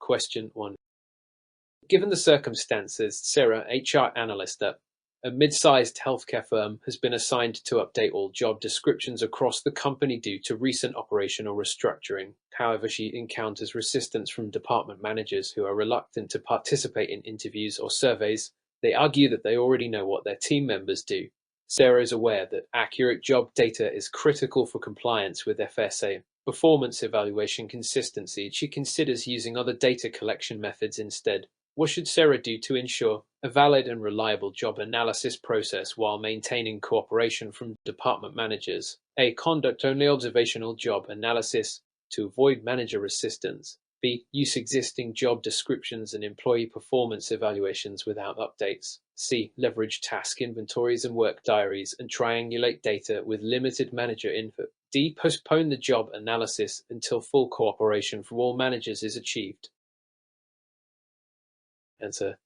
Question 1. Given the circumstances, Sarah, HR analyst at a mid-sized healthcare firm, has been assigned to update all job descriptions across the company due to recent operational restructuring. However, she encounters resistance from department managers who are reluctant to participate in interviews or surveys. They argue that they already know what their team members do. Sarah is aware that accurate job data is critical for compliance with FSA performance evaluation consistency. She considers using other data collection methods instead. What should Sarah do to ensure a valid and reliable job analysis process while maintaining cooperation from department managers? A. Conduct only observational job analysis to avoid manager resistance. B. Use existing job descriptions and employee performance evaluations without updates. C. Leverage task inventories and work diaries and triangulate data with limited manager input. D. Postpone the job analysis until full cooperation from all managers is achieved. Answer.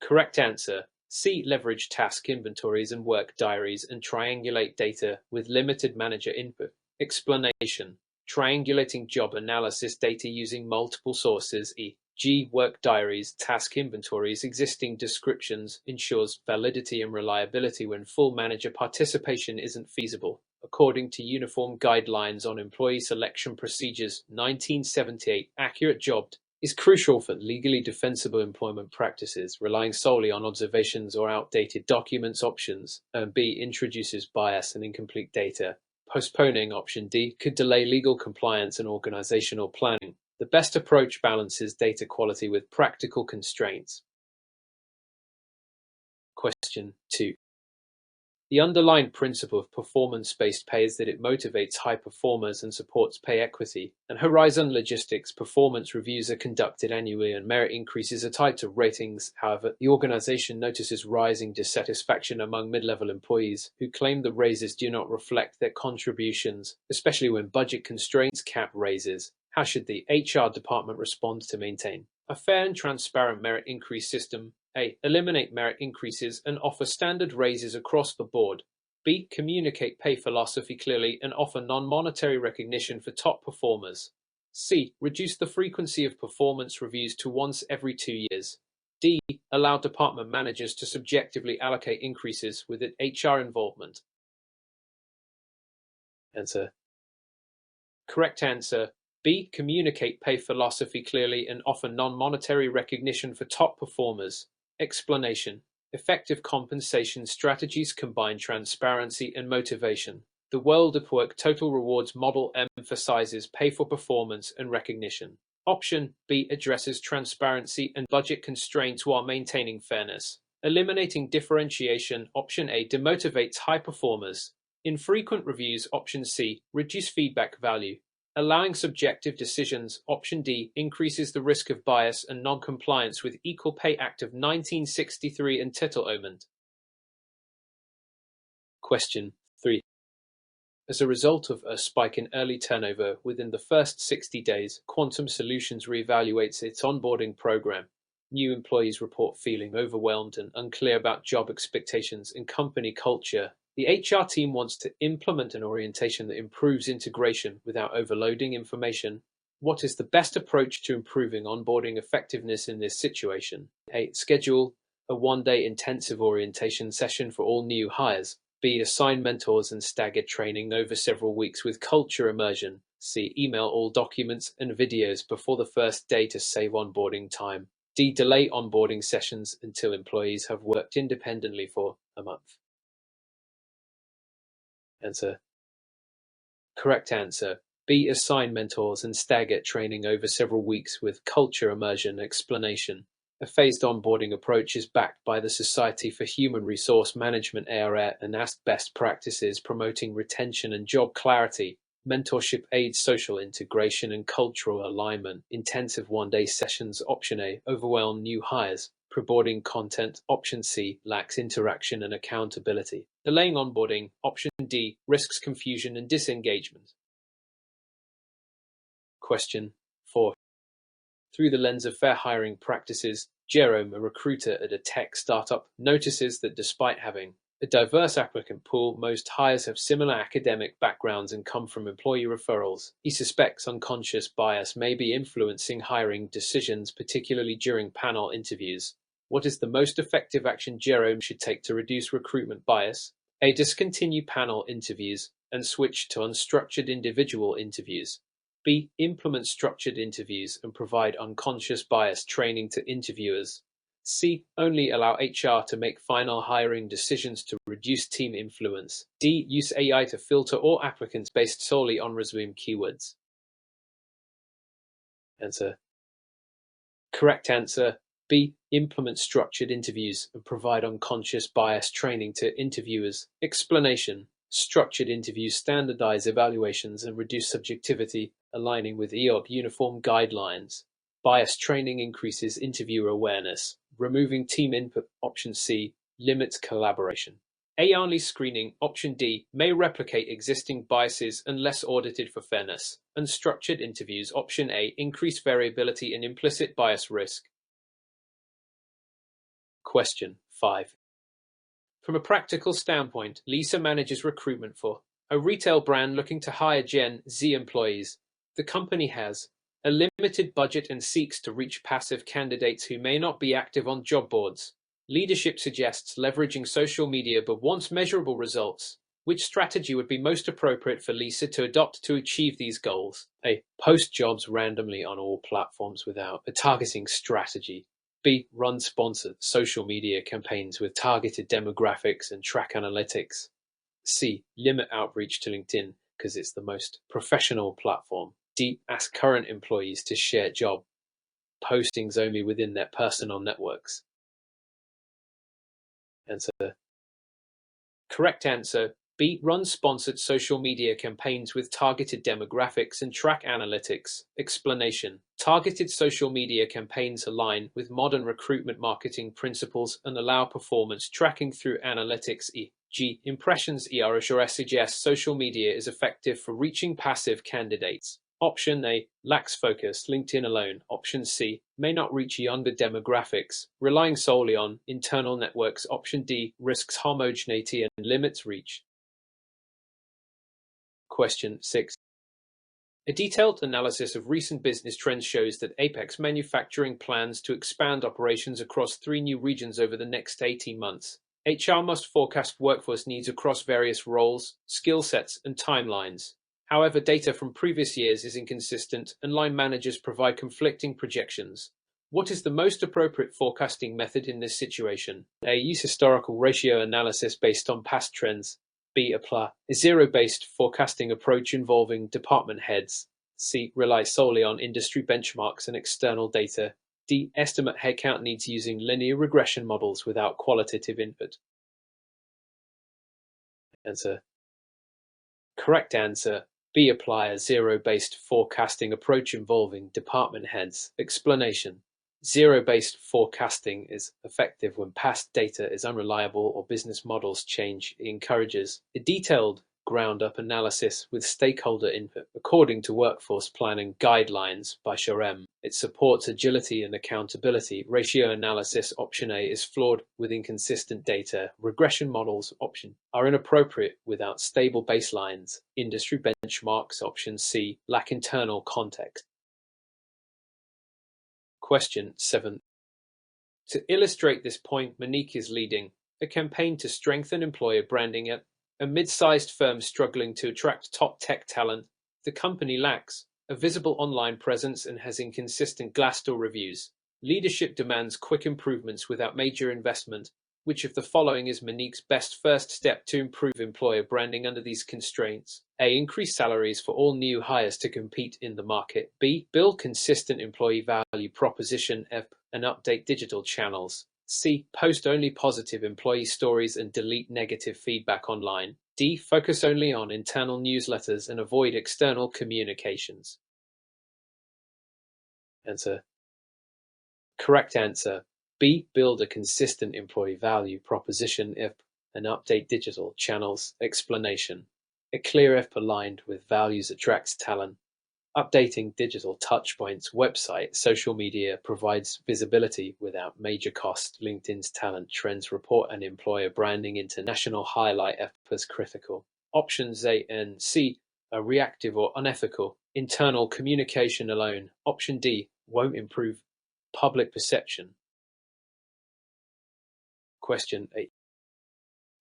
Correct answer. C. Leverage task inventories and work diaries and triangulate data with limited manager input. Explanation. Triangulating job analysis data using multiple sources, e.g. work diaries, task inventories, existing descriptions, ensures validity and reliability when full manager participation isn't feasible. According to Uniform Guidelines on Employee Selection Procedures, 1978, accurate job is crucial for legally defensible employment practices. Relying solely on observations or outdated documents. Options. B. Introduces bias and incomplete data. Postponing, option D, could delay legal compliance and organizational planning. The best approach balances data quality with practical constraints. Question 2. The underlying principle of performance-based pay is that it motivates high performers and supports pay equity. And Horizon Logistics performance reviews are conducted annually and merit increases are tied to ratings. However, the organization notices rising dissatisfaction among mid-level employees who claim the raises do not reflect their contributions, especially when budget constraints cap raises. How should the HR department respond to maintain a fair and transparent merit increase system? A. Eliminate merit increases and offer standard raises across the board. B. Communicate pay philosophy clearly and offer non-monetary recognition for top performers. C. Reduce the frequency of performance reviews to once every 2 years. D. Allow department managers to subjectively allocate increases with HR involvement. Answer. Correct answer. B. Communicate pay philosophy clearly and offer non-monetary recognition for top performers. Explanation. Effective compensation strategies combine transparency and motivation. The World of Work Total Rewards model emphasizes pay for performance and recognition. Option B addresses transparency and budget constraints while maintaining fairness. Eliminating differentiation. Option A demotivates high performers. Infrequent reviews. Option C reduce feedback value. Allowing subjective decisions. Option D increases the risk of bias and non-compliance with Equal Pay Act of 1963 entitlement. Question 3. As a result of a spike in early turnover within the first 60 days, Quantum Solutions reevaluates its onboarding program. New employees report feeling overwhelmed and unclear about job expectations and company culture. The HR team wants to implement an orientation that improves integration without overloading information. What is the best approach to improving onboarding effectiveness in this situation? A. Schedule a one-day intensive orientation session for all new hires. B. Assign mentors and stagger training over several weeks with culture immersion. C. Email all documents and videos before the first day to save onboarding time. D. Delay onboarding sessions until employees have worked independently for a month. Answer. Correct answer. B. Assign mentors and stagger training over several weeks with culture immersion. Explanation. A phased onboarding approach is backed by the Society for Human Resource Management (HRCI) and ASK best practices, promoting retention and job clarity. Mentorship aids social integration and cultural alignment. Intensive one-day sessions. Option A overwhelm new hires. Pre-boarding content. Option C lacks interaction and accountability. Delaying onboarding. Option D risks confusion and disengagement. Question 4. Through the lens of fair hiring practices, Jerome, a recruiter at a tech startup, notices that despite having A diverse applicant pool. Most hires have similar academic backgrounds and come from employee referrals. He suspects unconscious bias may be influencing hiring decisions, particularly during panel interviews. What is the most effective action Jerome should take to reduce recruitment bias? A. Discontinue panel interviews and switch to unstructured individual interviews. B. Implement structured interviews and provide unconscious bias training to interviewers. C. Only allow HR to make final hiring decisions to reduce team influence. D. Use AI to filter all applicants based solely on resume keywords. Answer. Correct answer. B. Implement structured interviews and provide unconscious bias training to interviewers. Explanation. Structured interviews standardize evaluations and reduce subjectivity, aligning with EOB uniform guidelines. Bias training increases interviewer awareness. Removing team input. Option C. Limits collaboration. AI screening. Option D. May replicate existing biases unless audited for fairness. Unstructured interviews. Option A. Increase variability and implicit bias risk. Question 5. From a practical standpoint, Lisa manages recruitment for a retail brand looking to hire Gen Z employees. The company has a limited budget and seeks to reach passive candidates who may not be active on job boards. Leadership suggests leveraging social media but wants measurable results. Which strategy would be most appropriate for Lisa to adopt to achieve these goals? A. Post jobs randomly on all platforms without a targeting strategy. B. Run sponsored social media campaigns with targeted demographics and track analytics. C. Limit outreach to LinkedIn because it's the most professional platform. D. Ask current employees to share job postings only within their personal networks. Answer. Correct answer. B. Run sponsored social media campaigns with targeted demographics and track analytics. Explanation. Targeted social media campaigns align with modern recruitment marketing principles and allow performance tracking through analytics. E.g., impressions. HRCI suggests social media is effective for reaching passive candidates. Option A. Lacks focus. LinkedIn alone. Option C. May not reach younger demographics, relying solely on internal networks. Option D. Risks homogeneity and limits reach. Question 6. A detailed analysis of recent business trends shows that Apex Manufacturing plans to expand operations across 3 new regions over the next 18 months. HR must forecast workforce needs across various roles, skill sets, and timelines. However, data from previous years is inconsistent, and line managers provide conflicting projections. What is the most appropriate forecasting method in this situation? A. Use historical ratio analysis based on past trends. B. Apply a zero-based forecasting approach involving department heads. C. Rely solely on industry benchmarks and external data. D. Estimate headcount needs using linear regression models without qualitative input. Answer. Correct answer. B. Apply a zero-based forecasting approach involving department heads. Explanation. Zero-based forecasting is effective when past data is unreliable or business models change. It encourages a detailed ground-up analysis with stakeholder input according to workforce planning guidelines by HRCI. It supports agility and accountability. Ratio analysis. Option A is flawed with inconsistent data. Regression models option are inappropriate without stable baselines. Industry benchmarks. Option C lack internal context. Question 7. To illustrate this point, Monique is leading a campaign to strengthen employer branding at a mid-sized firm struggling to attract top tech talent. The company lacks a visible online presence and has inconsistent Glassdoor reviews. Leadership demands quick improvements without major investment. Which of the following is Monique's best first step to improve employer branding under these constraints? A. Increase salaries for all new hires to compete in the market. B. Build consistent employee value proposition and update digital channels. C. Post only positive employee stories and delete negative feedback online. D. Focus only on internal newsletters and avoid external communications. Answer. Correct answer. B. Build a consistent employee value proposition and update digital channels. Explanation. A clear aligned with values attracts talent. Updating digital touchpoints, website, social media provides visibility without major cost. LinkedIn's talent trends report and employer branding international highlight efforts critical. Options A and C are reactive or unethical. Internal communication alone. Option D won't improve public perception. Question 8.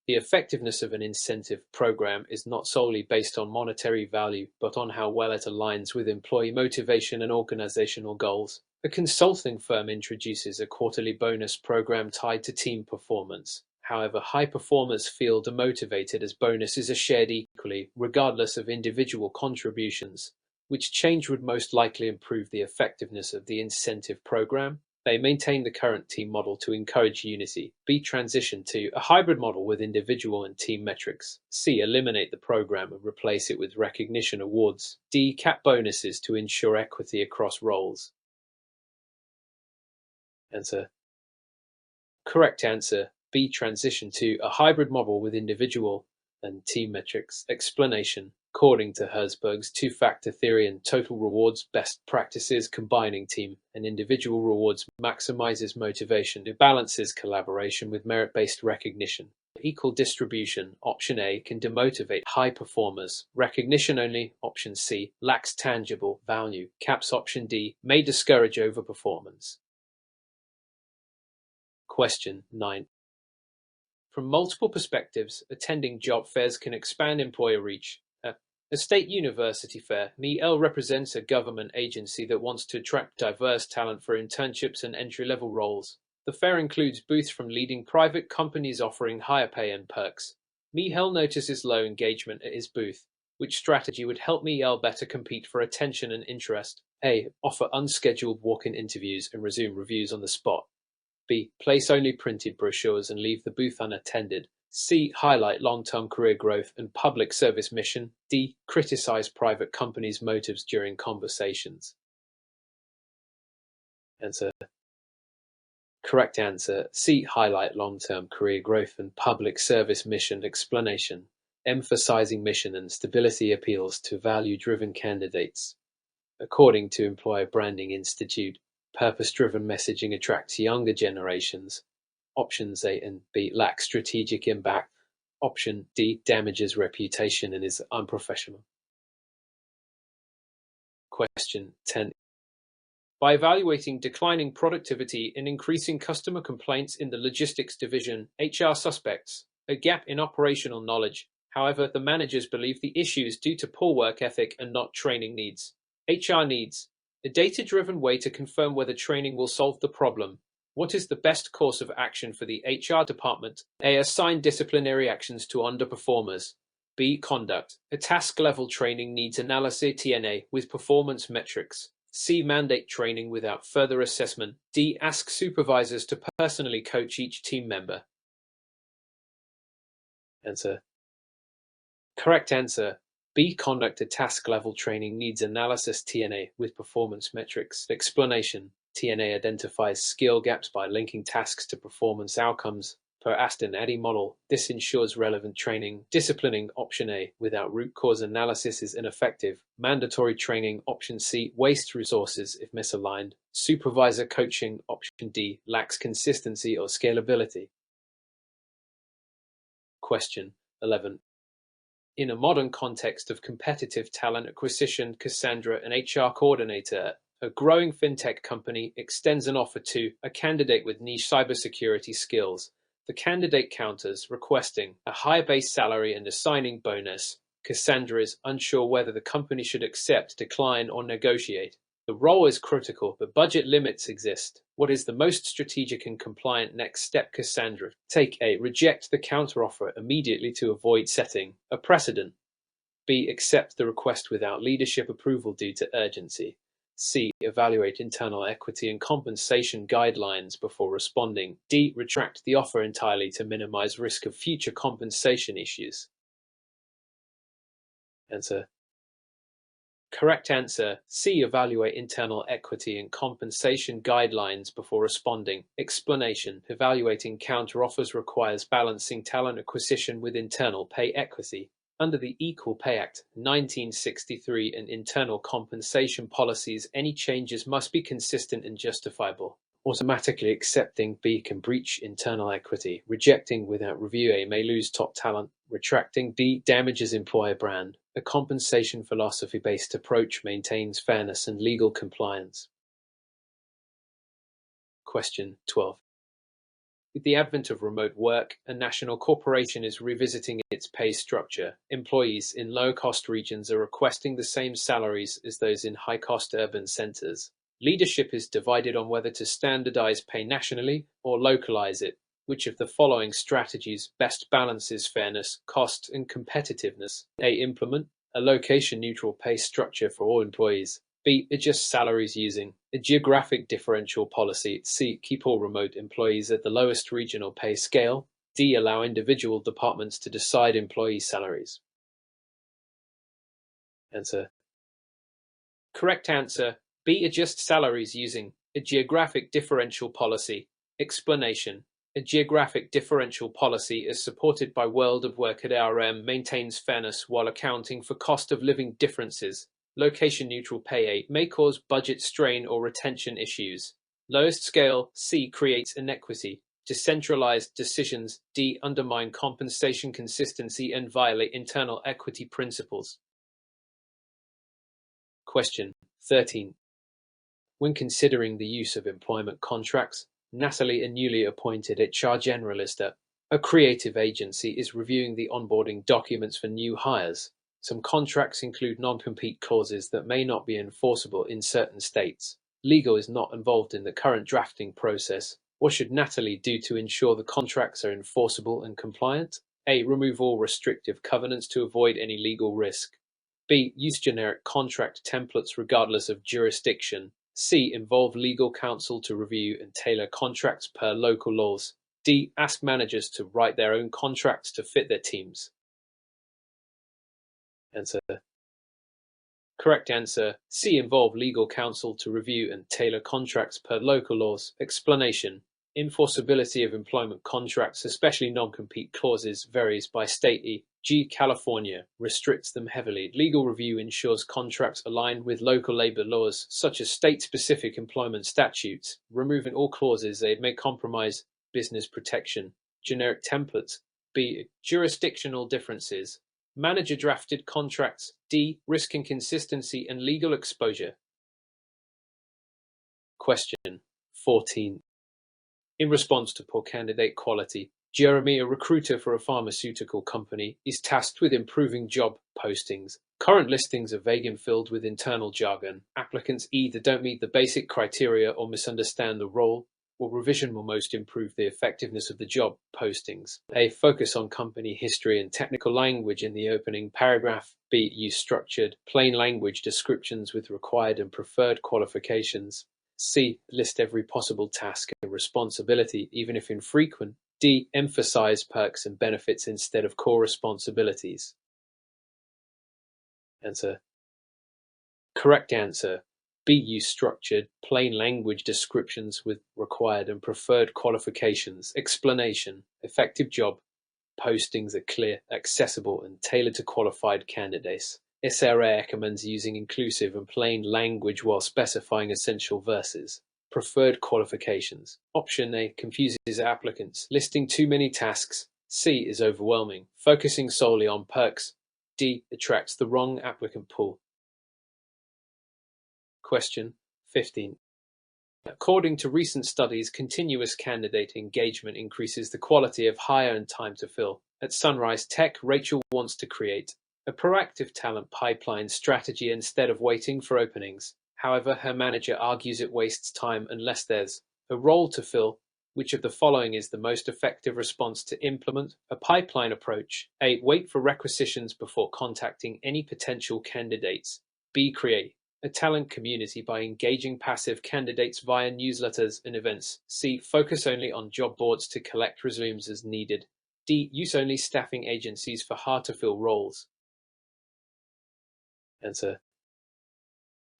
The effectiveness of an incentive program is not solely based on monetary value, but on how well it aligns with employee motivation and organizational goals. A consulting firm introduces a quarterly bonus program tied to team performance. However, high performers feel demotivated as bonuses are shared equally, regardless of individual contributions. Which change would most likely improve the effectiveness of the incentive program? They maintain the current team model to encourage unity. B. Transition to a hybrid model with individual and team metrics. C. Eliminate the program and replace it with recognition awards. D. Cap bonuses to ensure equity across roles. Answer. Correct answer. B. Transition to a hybrid model with individual and team metrics. Explanation. According to Herzberg's two-factor theory and total rewards best practices, combining team and individual rewards maximizes motivation. It balances collaboration with merit-based recognition. Equal distribution, option A, can demotivate high performers. Recognition only, option C, lacks tangible value. Caps, option D, may discourage overperformance. Question 9. From multiple perspectives, attending job fairs can expand employer reach. A state university fair, MEL represents a government agency that wants to attract diverse talent for internships and entry-level roles. The fair includes booths from leading private companies offering higher pay and perks. MEL notices low engagement at his booth. Which strategy would help MEL better compete for attention and interest? A. Offer unscheduled walk-in interviews and resume reviews on the spot. B. Place only printed brochures and leave the booth unattended. C. Highlight long-term career growth and public service mission. D. Criticize private companies' motives during conversations. Answer. Correct answer. C. Highlight long-term career growth and public service mission. Explanation. Emphasizing mission and stability appeals to value-driven candidates. According to Employer Branding Institute, purpose-driven messaging attracts younger generations. Options A and B lack strategic impact. Option D damages reputation and is unprofessional. Question 10. By evaluating declining productivity and increasing customer complaints in the logistics division, HR suspects a gap in operational knowledge. However, the managers believe the issue is due to poor work ethic and not training needs. HR needs a data-driven way to confirm whether training will solve the problem. What is the best course of action for the HR department? A. Assign disciplinary actions to underperformers. B. Conduct a task-level training needs analysis TNA with performance metrics. C. Mandate training without further assessment. D. Ask supervisors to personally coach each team member. Answer. Correct answer. B. Conduct a task-level training needs analysis TNA with performance metrics. Explanation. TNA identifies skill gaps by linking tasks to performance outcomes. Per Aston Addy model, this ensures relevant training. Disciplining, option A, without root cause analysis is ineffective. Mandatory training, option C, wastes resources if misaligned. Supervisor coaching, option D, lacks consistency or scalability. Question 11. In a modern context of competitive talent acquisition, Cassandra, an HR coordinator, a growing fintech company, extends an offer to a candidate with niche cybersecurity skills. The candidate counters, requesting a higher base salary and a signing bonus. Cassandra is unsure whether the company should accept, decline, or negotiate. The role is critical, but budget limits exist. What is the most strategic and compliant next step, Cassandra? Take A. Reject the counteroffer immediately to avoid setting a precedent. B. Accept the request without leadership approval due to urgency. C. Evaluate internal equity and compensation guidelines before responding. D. Retract the offer entirely to minimize risk of future compensation issues. Answer. Correct answer. C. Evaluate internal equity and compensation guidelines before responding. Explanation. Evaluating counteroffers requires balancing talent acquisition with internal pay equity. Under the Equal Pay Act 1963 and internal compensation policies, any changes must be consistent and justifiable. Automatically accepting B can breach internal equity. Rejecting without review A may lose top talent. Retracting D damages employer brand. A compensation philosophy-based approach maintains fairness and legal compliance. Question 12. With the advent of remote work, a national corporation is revisiting its pay structure. Employees in low-cost regions are requesting the same salaries as those in high-cost urban centers. Leadership is divided on whether to standardize pay nationally or localize it. Which of the following strategies best balances fairness, cost, and competitiveness? A. Implement a location-neutral pay structure for all employees. B. Adjust salaries using a geographic differential policy. C. Keep all remote employees at the lowest regional pay scale. D. Allow individual departments to decide employee salaries. Answer. Correct answer. B. Adjust salaries using a geographic differential policy. Explanation. A geographic differential policy is supported by World of Work at ARM, maintains fairness while accounting for cost of living differences. Location-neutral pay A may cause budget strain or retention issues. Lowest scale C creates inequity. Decentralized decisions D undermine compensation consistency and violate internal equity principles. Question 13. When considering the use of employment contracts, Natalie, a newly appointed HR generalist at a creative agency, is reviewing the onboarding documents for new hires. Some contracts include non-compete clauses that may not be enforceable in certain states. Legal is not involved in the current drafting process. What should Natalie do to ensure the contracts are enforceable and compliant? A. Remove all restrictive covenants to avoid any legal risk. B. Use generic contract templates regardless of jurisdiction. C. Involve legal counsel to review and tailor contracts per local laws. D. Ask managers to write their own contracts to fit their teams. Answer. Correct answer. C. Involve legal counsel to review and tailor contracts per local laws. Explanation. Enforceability of employment contracts, especially non-compete clauses, varies by state. E.g., California restricts them heavily. Legal review ensures contracts align with local labor laws, such as state-specific employment statutes. Removing all clauses that may compromise business protection. Generic templates. B. Jurisdictional differences. Manager-drafted contracts. D. Risk inconsistency and legal exposure. Question 14. In response to poor candidate quality, Jeremy, a recruiter for a pharmaceutical company, is tasked with improving job postings. Current listings are vague and filled with internal jargon. Applicants either don't meet the basic criteria or misunderstand the role, or revision will most improve the effectiveness of the job postings. A. Focus on company history and technical language in the opening paragraph. B. Use structured, plain language descriptions with required and preferred qualifications. C. List every possible task and responsibility, even if infrequent. D. Emphasize perks and benefits instead of core responsibilities. Answer. Correct answer. B. Use structured, plain language descriptions with required and preferred qualifications. Explanation. Effective job postings are clear, accessible, and tailored to qualified candidates. HRCI recommends using inclusive and plain language while specifying essential verses. Preferred qualifications. Option A confuses applicants, listing too many tasks. C is overwhelming, focusing solely on perks. D attracts the wrong applicant pool. Question 15. According to recent studies, continuous candidate engagement increases the quality of hire and time to fill. At Sunrise Tech, Rachel wants to create a proactive talent pipeline strategy instead of waiting for openings. However, her manager argues it wastes time unless there's a role to fill. Which of the following is the most effective response to implement a pipeline approach? A. Wait for requisitions before contacting any potential candidates. B. Create a talent community by engaging passive candidates via newsletters and events. C. Focus only on job boards to collect resumes as needed. D. Use only staffing agencies for hard-to-fill roles. Answer.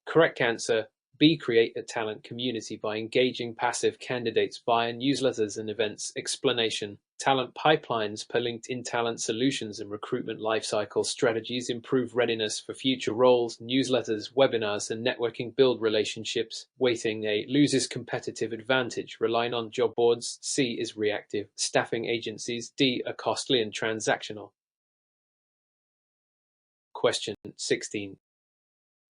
Correct answer. B. Create a talent community by engaging passive candidates via newsletters and events. Explanation. Talent pipelines per LinkedIn talent solutions and recruitment lifecycle strategies improve readiness for future roles. Newsletters, webinars, and networking build relationships. Weighting. A. Loses competitive advantage, relying on job boards. C. Is reactive. Staffing agencies. D. Are costly and transactional. Question 16.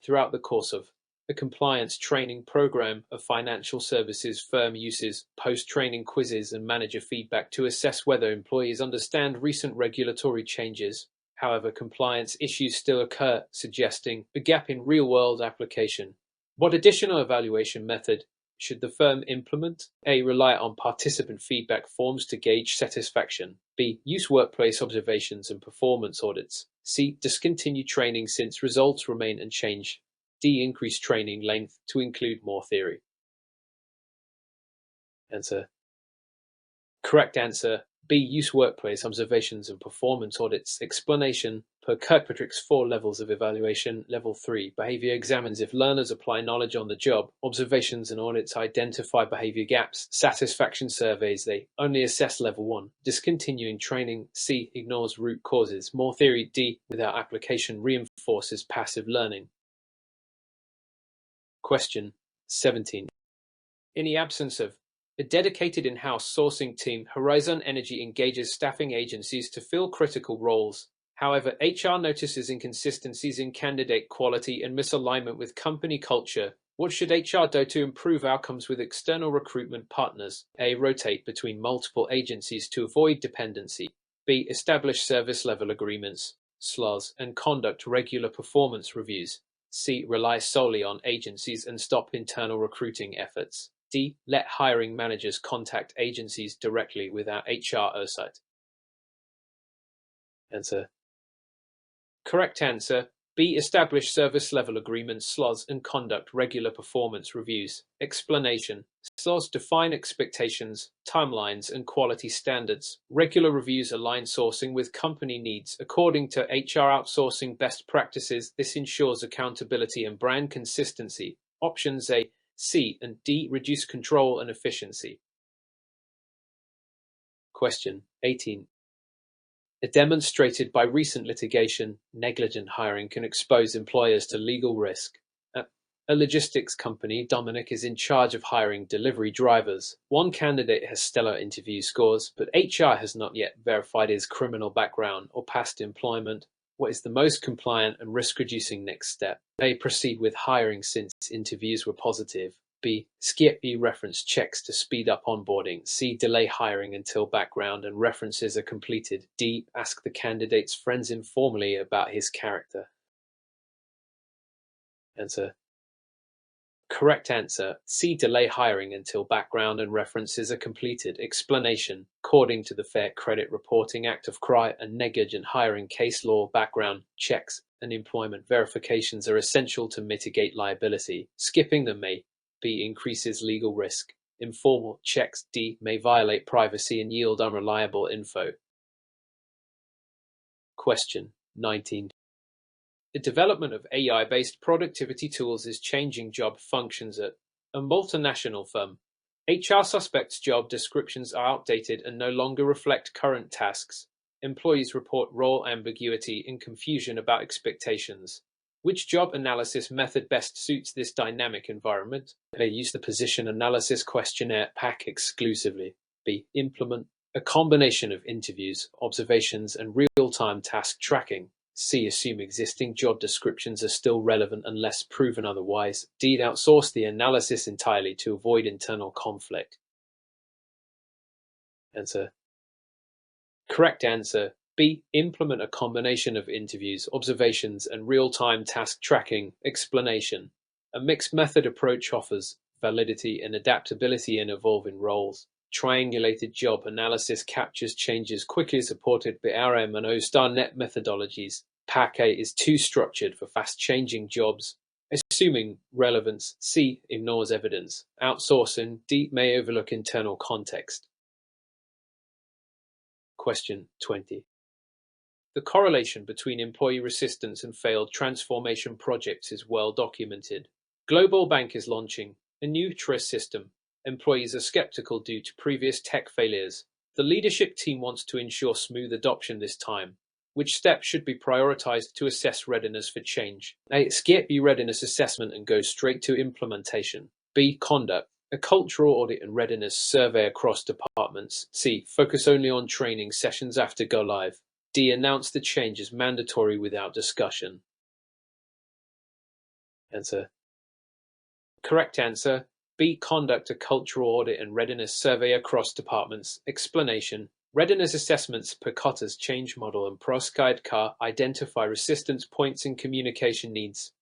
Throughout the course of a compliance training program, a financial services firm uses post-training quizzes and manager feedback to assess whether employees understand recent regulatory changes. However, compliance issues still occur, suggesting a gap in real-world application. What additional evaluation method should the firm implement? A. Rely on participant feedback forms to gauge satisfaction. B. Use workplace observations and performance audits. C. Discontinue training since results remain unchanged. D. Increase training length to include more theory. Answer. Correct answer. B. Use workplace observations and performance audits. Explanation. Per Kirkpatrick's 4 levels of evaluation, Level 3, behavior examines if learners apply knowledge on the job. Observations and audits identify behavior gaps. Satisfaction surveys, they only assess Level 1. Discontinuing training. C. Ignores root causes. More theory. D. Without application reinforces passive learning. Question 17. In the absence of a dedicated in-house sourcing team, Horizon Energy engages staffing agencies to fill critical roles. However, HR notices inconsistencies in candidate quality and misalignment with company culture. What should HR do to improve outcomes with external recruitment partners? A. Rotate between multiple agencies to avoid dependency. B. Establish service level agreements, SLAs, and conduct regular performance reviews. C. Rely solely on agencies and stop internal recruiting efforts. D. Let hiring managers contact agencies directly without HR oversight. Answer. Correct answer. B. Establish service level agreements, SLAs, and conduct regular performance reviews. Explanation. SLAs define expectations, timelines, and quality standards. Regular reviews align sourcing with company needs. According to HR outsourcing best practices, this ensures accountability and brand consistency. Options A, C, and D reduce control and efficiency. Question 18. Demonstrated by recent litigation, negligent hiring can expose employers to legal risk. At a logistics company, Dominic is in charge of hiring delivery drivers. One candidate has stellar interview scores, but HR has not yet verified his criminal background or past employment. What is the most compliant and risk-reducing next step? A. Proceed with hiring since interviews were positive. B. Skip reference checks to speed up onboarding. C. Delay hiring until background and references are completed. D. Ask the candidate's friends informally about his character. Answer. Correct answer. C. Delay hiring until background and references are completed. Explanation. According to the Fair Credit Reporting Act of HRCI, a negligent hiring case law, background checks and employment verifications are essential to mitigate liability. Skipping them may B. Increases legal risk. Informal checks. D. May violate privacy and yield unreliable info. Question 19. The development of AI-based productivity tools is changing job functions at a multinational firm. HR suspects job descriptions are outdated and no longer reflect current tasks. Employees report role ambiguity and confusion about expectations. Which job analysis method best suits this dynamic environment? A. Use the position analysis questionnaire PAC exclusively. B. Implement a combination of interviews, observations, and real-time task tracking. C. Assume existing job descriptions are still relevant unless proven otherwise. D. Outsource the analysis entirely to avoid internal conflict. Answer. Correct answer. B. Implement a combination of interviews, observations, and real-time task tracking. Explanation. A mixed method approach offers validity and adaptability in evolving roles. Triangulated job analysis captures changes quickly, supported by RM and O*STAR-net methodologies. PAC-A is too structured for fast-changing jobs. Assuming relevance. C. Ignores evidence. Outsourcing. D. May overlook internal context. Question 20. The correlation between employee resistance and failed transformation projects is well documented. Global bank is launching a new TRIS system. Employees are skeptical due to previous tech failures. The leadership team wants to ensure smooth adoption this time. Which steps should be prioritized to assess readiness for change? A. Skip the readiness assessment and go straight to implementation. B. Conduct a cultural audit and readiness survey across departments. C. Focus only on training sessions after go live. D. Announce the change as mandatory without discussion. Answer. Correct answer. B. Conduct a cultural audit and readiness survey across departments. Explanation. Readiness assessments per Kotter's change model and Proskyde Car identify resistance points and communication needs.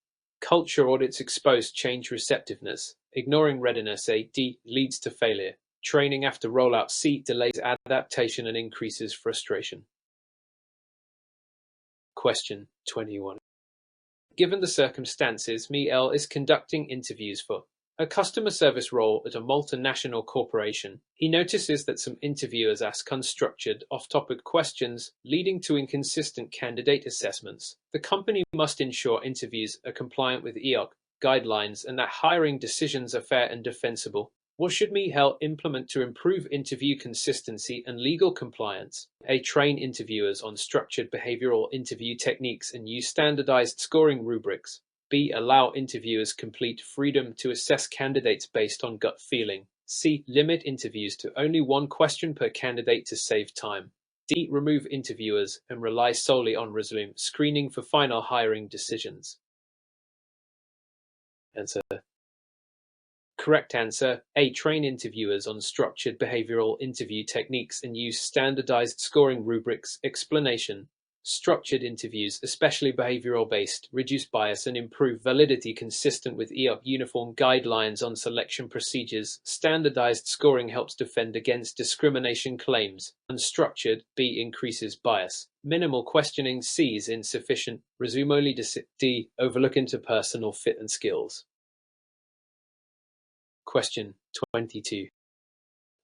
Culture audits expose change receptiveness. Ignoring readiness. A. D. Leads to failure. Training after rollout. C. Delays adaptation and increases frustration. Question 21. Given the circumstances, MEL is conducting interviews for a customer service role at a multinational corporation. He notices that some interviewers ask unstructured, off-topic questions, leading to inconsistent candidate assessments. The company must ensure interviews are compliant with EOC guidelines and that hiring decisions are fair and defensible. What should MEL implement to improve interview consistency and legal compliance? A. Train interviewers on structured behavioral interview techniques and use standardized scoring rubrics. B. Allow interviewers complete freedom to assess candidates based on gut feeling. C. Limit interviews to only one question per candidate to save time. D. Remove interviewers and rely solely on resume screening for final hiring decisions. Answer. Correct answer. A. Train interviewers on structured behavioral interview techniques and use standardized scoring rubrics. Explanation. Structured interviews, especially behavioral-based, reduce bias and improve validity consistent with EOC uniform guidelines on selection procedures. Standardized scoring helps defend against discrimination claims. Unstructured. B. Increases bias. Minimal questioning. C. Is insufficient. Resume only. D. Overlook interpersonal fit and skills. Question 22.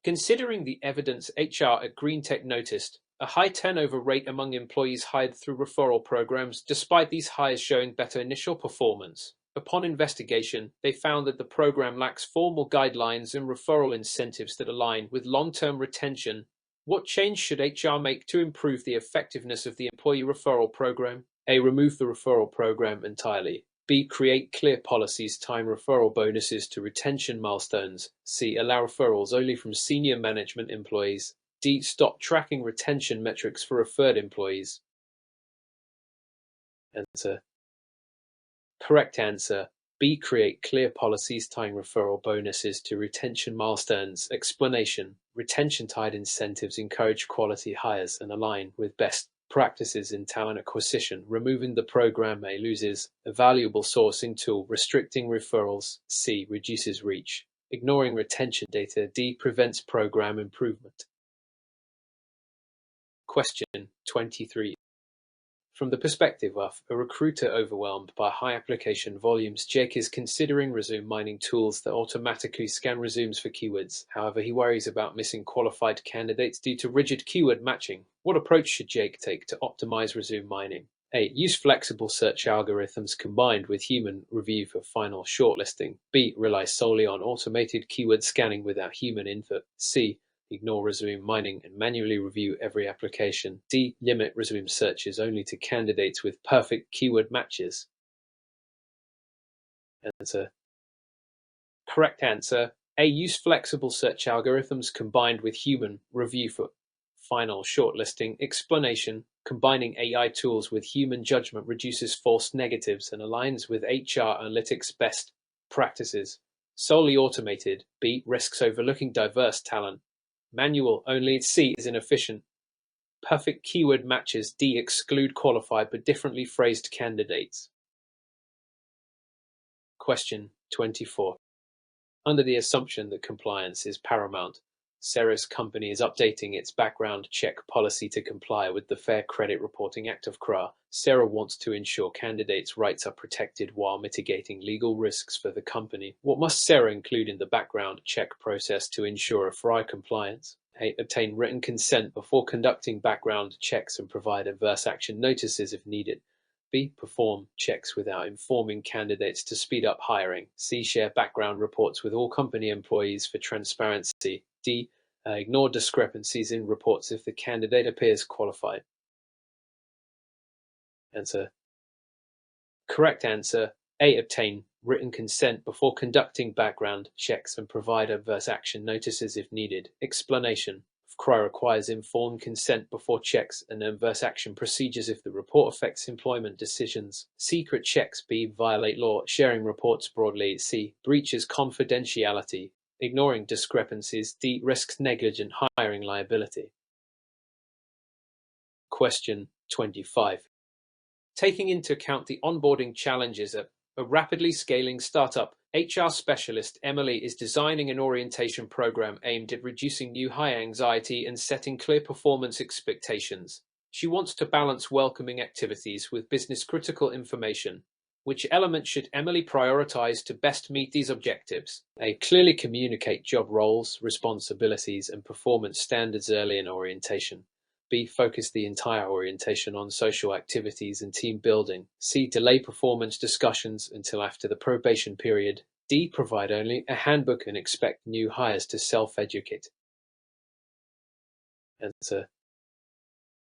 Considering the evidence HR at GreenTech noticed a high turnover rate among employees hired through referral programs, despite these hires showing better initial performance. Upon investigation, they found that the program lacks formal guidelines and referral incentives that align with long-term retention. What change should HR make to improve the effectiveness of the employee referral program? A. Remove the referral program entirely. B. Create clear policies tying referral bonuses to retention milestones. C. Allow referrals only from senior management employees. D. Stop tracking retention metrics for referred employees. Answer. Correct answer. B. Create clear policies tying referral bonuses to retention milestones. Explanation. Retention-tied incentives encourage quality hires and align with best practices in talent acquisition. Removing the program A. Loses a valuable sourcing tool. Restricting referrals. C. Reduces reach. Ignoring retention data. D. Prevents program improvement. Question 23. From the perspective of a recruiter overwhelmed by high application volumes, Jake is considering resume mining tools that automatically scan resumes for keywords. However, he worries about missing qualified candidates due to rigid keyword matching. What approach should Jake take to optimize resume mining? A. Use flexible search algorithms combined with human review for final shortlisting. B. Rely solely on automated keyword scanning without human input. C. Ignore resume mining and manually review every application. D. Limit resume searches only to candidates with perfect keyword matches. Answer. Correct answer. A. Use flexible search algorithms combined with human review for final shortlisting. Explanation. Combining AI tools with human judgment reduces false negatives and aligns with HR analytics best practices. Solely automated. B. Risks overlooking diverse talent. Manual only. C. Is inefficient. Perfect keyword matches. D. Exclude qualified but differently phrased candidates. Question 24. Under the assumption that compliance is paramount, Sarah's company is updating its background check policy to comply with the Fair Credit Reporting Act of CRA. Sarah wants to ensure candidates' rights are protected while mitigating legal risks for the company. What must Sarah include in the background check process to ensure a FRI compliance? A. Obtain written consent before conducting background checks and provide adverse action notices if needed. B. Perform checks without informing candidates to speed up hiring. C. Share background reports with all company employees for transparency. D. Ignore discrepancies in reports if the candidate appears qualified. Answer. Correct answer. A. Obtain written consent before conducting background checks and provide adverse action notices if needed. Explanation. CRI requires informed consent before checks and adverse action procedures if the report affects employment decisions. Secret checks. B. Violate law. Sharing reports broadly. C. Breaches confidentiality. Ignoring discrepancies. D. Risks negligent hiring liability. Question 25. Taking into account the onboarding challenges at a rapidly scaling startup, HR specialist Emily is designing an orientation program aimed at reducing new hire anxiety and setting clear performance expectations. She wants to balance welcoming activities with business-critical information. Which element should Emily prioritize to best meet these objectives? A. Clearly communicate job roles, responsibilities, and performance standards early in orientation. B. Focus the entire orientation on social activities and team building. C. Delay performance discussions until after the probation period. D. Provide only a handbook and expect new hires to self-educate. Answer.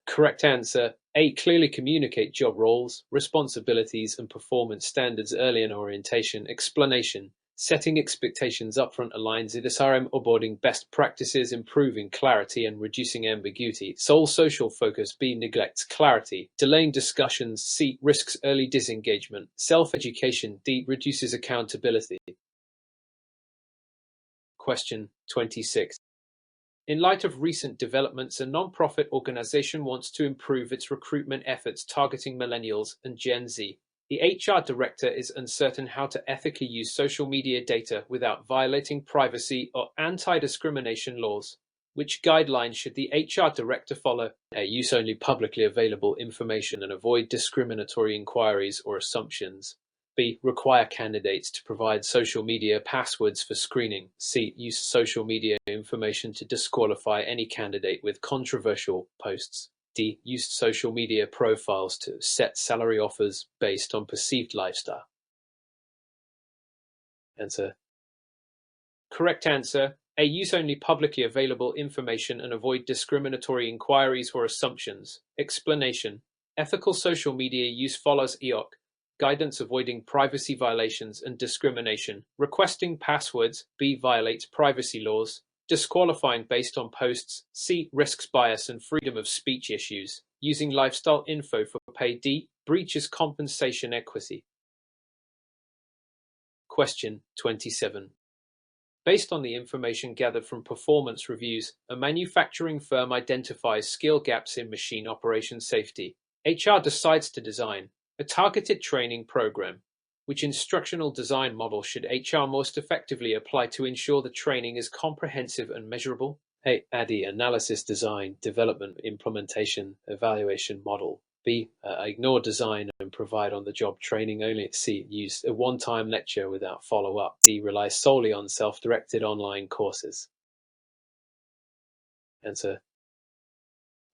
Correct answer. A. Clearly communicate job roles, responsibilities, and performance standards early in orientation. Explanation. Setting expectations upfront aligns with SRM onboarding best practices, improving clarity and reducing ambiguity. Sole social focus. B. Neglects clarity. Delaying discussions. C. Risks early disengagement. Self-education. D. Reduces accountability. Question 26. In light of recent developments, a non-profit organization wants to improve its recruitment efforts targeting millennials and Gen Z. The HR director is uncertain how to ethically use social media data without violating privacy or anti-discrimination laws. Which guidelines should the HR director follow? A. Use only publicly available information and avoid discriminatory inquiries or assumptions. B. Require candidates to provide social media passwords for screening. C. Use social media information to disqualify any candidate with controversial posts. D. Use social media profiles to set salary offers based on perceived lifestyle. Answer. Correct answer. A. Use only publicly available information and avoid discriminatory inquiries or assumptions. Explanation. Ethical social media use follows EOC guidance avoiding privacy violations and discrimination. Requesting passwords. B. Violates privacy laws. Disqualifying based on posts. C. Risks bias and freedom of speech issues. Using lifestyle info for pay. D. Breaches compensation equity. Question 27. Based on the information gathered from performance reviews, a manufacturing firm identifies skill gaps in machine operation safety. HR decides to design a targeted training program. Which instructional design model should HR most effectively apply to ensure the training is comprehensive and measurable? A. ADDIE Analysis Design Development Implementation Evaluation Model. B. Ignore design and provide on-the-job training only. C. Use a one-time lecture without follow-up. D. Rely solely on self-directed online courses. Answer.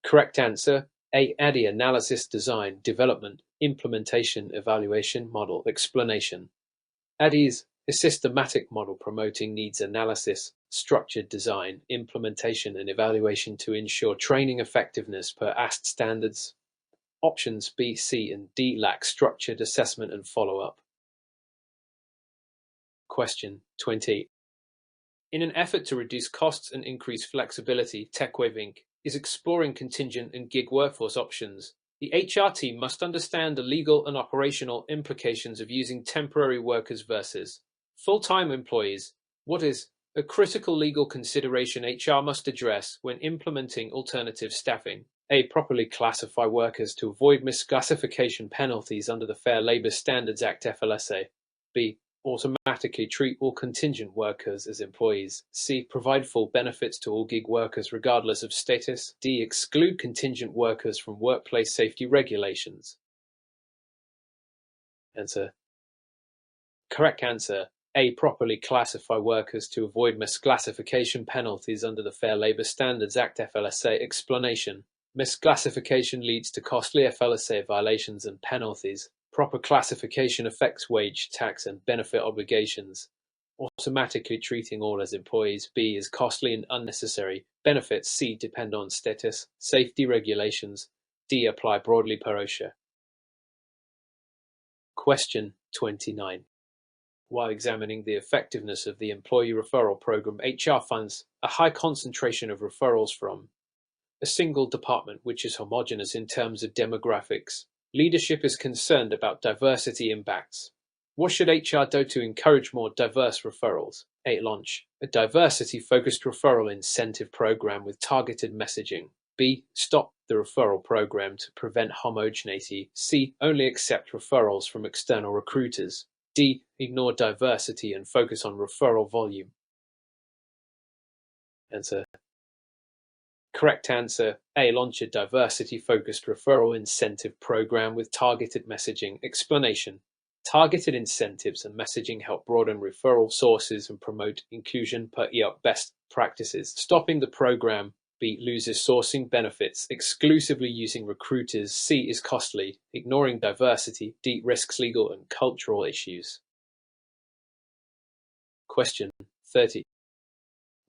Correct answer. A. ADDIE Analysis Design Development Implementation Evaluation Model. Explanation. ADDIE is a systematic model promoting needs analysis, structured design, implementation, and evaluation to ensure training effectiveness per AST standards. Options B, C, and D lack structured assessment and follow-up. Question 20. In an effort to reduce costs and increase flexibility, TechWave Inc. is exploring contingent and gig workforce options. The HR team must understand the legal and operational implications of using temporary workers versus full-time employees. What is a critical legal consideration HR must address when implementing alternative staffing? A. Properly classify workers to avoid misclassification penalties under the Fair Labor Standards Act FLSA. B. Automatically treat all contingent workers as employees. C. Provide full benefits to all gig workers regardless of status. D. Exclude contingent workers from workplace safety regulations. Answer. Correct answer. A. Properly classify workers to avoid misclassification penalties under the Fair Labor Standards Act FLSA. Explanation. Misclassification leads to costly FLSA violations and penalties. Proper classification affects wage, tax, and benefit obligations. Automatically treating all as employees. B is costly and unnecessary. Benefits. C depend on status. Safety regulations. D apply broadly per OSHA. Question 29. While examining the effectiveness of the employee referral program, HR finds a high concentration of referrals from a single department which is homogeneous in terms of demographics. Leadership is concerned about diversity impacts. What should HR do to encourage more diverse referrals? A. Launch a diversity-focused referral incentive program with targeted messaging. B. Stop the referral program to prevent homogeneity. C. Only accept referrals from external recruiters. D. Ignore diversity and focus on referral volume. Answer. Correct answer. A. Launch a diversity-focused referral incentive program with targeted messaging. Explanation. Targeted incentives and messaging help broaden referral sources and promote inclusion per EOC best practices. Stopping the program. B. Loses sourcing benefits, exclusively using recruiters. C. Is costly, ignoring diversity. D. Risks legal and cultural issues. Question 30.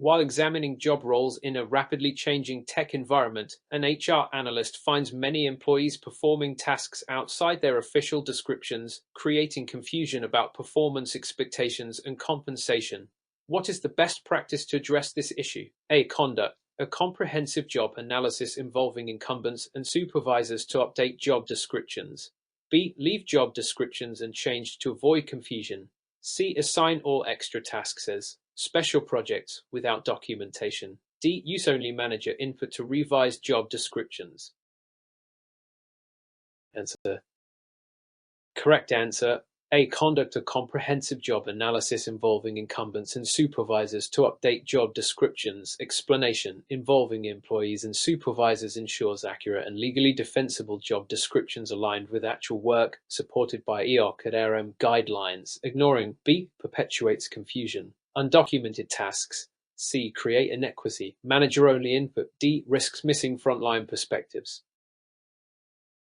While examining job roles in a rapidly changing tech environment, an HR analyst finds many employees performing tasks outside their official descriptions, creating confusion about performance expectations and compensation. What is the best practice to address this issue? A. Conduct a comprehensive job analysis involving incumbents and supervisors to update job descriptions. B. Leave job descriptions unchanged to avoid confusion. C. Assign all extra tasks as special projects without documentation. D. Use only manager input to revise job descriptions. Answer. Correct answer. A. Conduct a comprehensive job analysis involving incumbents and supervisors to update job descriptions. Explanation. Involving employees and supervisors ensures accurate and legally defensible job descriptions aligned with actual work, supported by EOC and RM guidelines. Ignoring. B. Perpetuates confusion. Undocumented tasks. C. Create inequity. Manager-only input. D. Risks missing frontline perspectives.